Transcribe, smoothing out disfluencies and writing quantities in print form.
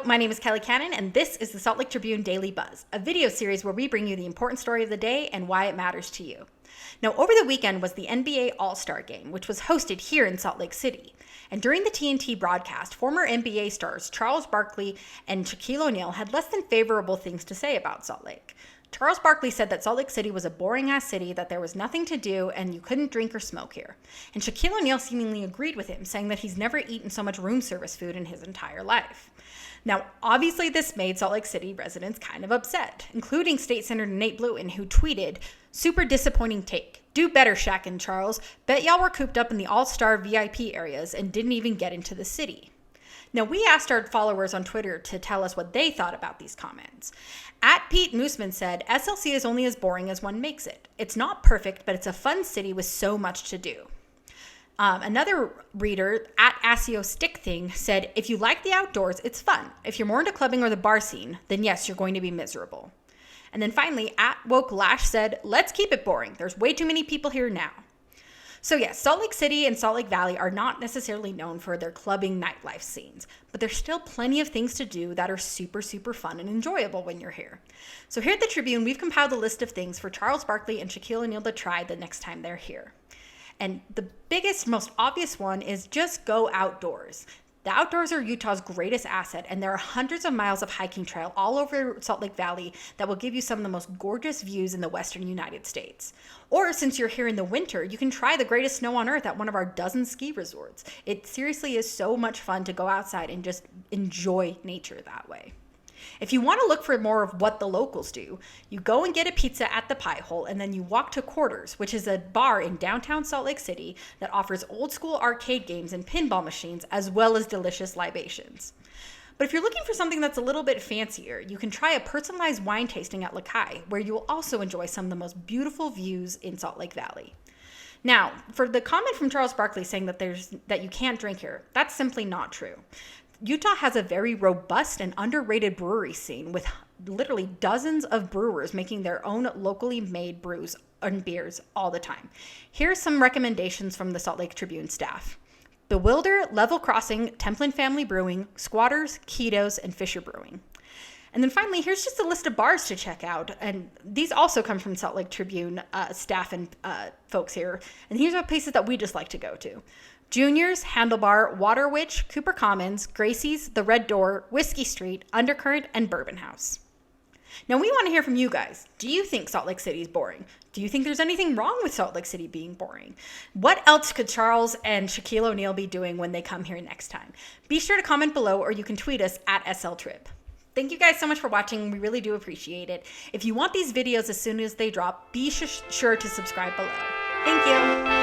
my name is Kelly Cannon, and this is the Salt Lake Tribune Daily Buzz, a video series where we bring you the important story of the day and why it matters to you. Now, over the weekend was the NBA All-Star Game, which was hosted here in Salt Lake City. And during the TNT broadcast, former NBA stars Charles Barkley and Shaquille O'Neal had less than favorable things to say about Salt Lake. Charles Barkley said that Salt Lake City was a boring-ass city, that there was nothing to do, and you couldn't drink or smoke here. And Shaquille O'Neal seemingly agreed with him, saying that he's never eaten so much room service food in his entire life. Now, obviously this made Salt Lake City residents kind of upset, including State Senator Nate Blouin, who tweeted, "Super disappointing take. Do better, Shaq and Charles. Bet y'all were cooped up in the All-Star VIP areas and didn't even get into the city." Now, we asked our followers on Twitter to tell us what they thought about these comments. @Pete Mooseman said, "SLC is only as boring as one makes it. It's not perfect, but it's a fun city with so much to do." Another reader, @Asio Stick Thing, said, "If you like the outdoors, it's fun. If you're more into clubbing or the bar scene, then yes, you're going to be miserable." And then finally, @Woke Lash said, "Let's keep it boring. There's way too many people here now." So yes, Salt Lake City and Salt Lake Valley are not necessarily known for their clubbing nightlife scenes, but there's still plenty of things to do that are super, super fun and enjoyable when you're here. So here at the Tribune, we've compiled a list of things for Charles Barkley and Shaquille O'Neal to try the next time they're here. And the biggest, most obvious one is just go outdoors. The outdoors are Utah's greatest asset, and there are hundreds of miles of hiking trail all over Salt Lake Valley that will give you some of the most gorgeous views in the western United States. Or since you're here in the winter, you can try the greatest snow on earth at one of our dozen ski resorts. It seriously is so much fun to go outside and just enjoy nature that way. If you want to look for more of what the locals do, you go and get a pizza at the Pie Hole, and then you walk to Quarters, which is a bar in downtown Salt Lake City that offers old school arcade games and pinball machines, as well as delicious libations. But if you're looking for something that's a little bit fancier, you can try a personalized wine tasting at Lakai, where you will also enjoy some of the most beautiful views in Salt Lake Valley. Now, for the comment from Charles Barkley saying that you can't drink here, that's simply not true. Utah has a very robust and underrated brewery scene with literally dozens of brewers making their own locally made brews and beers all the time. Here's some recommendations from the Salt Lake Tribune staff: Bewilder, Level Crossing, Templin Family Brewing, Squatters, Ketos, and Fisher Brewing. And then finally, here's just a list of bars to check out. And these also come from Salt Lake Tribune staff and folks here. And these are places that we just like to go to: Junior's, Handlebar, Water Witch, Cooper Commons, Gracie's, The Red Door, Whiskey Street, Undercurrent, and Bourbon House. Now, we want to hear from you guys. Do you think Salt Lake City is boring? Do you think there's anything wrong with Salt Lake City being boring? What else could Charles and Shaquille O'Neal be doing when they come here next time? Be sure to comment below, or you can tweet us @SLTrib. Thank you guys so much for watching. We really do appreciate it. If you want these videos as soon as they drop, be sure to subscribe below. Thank you.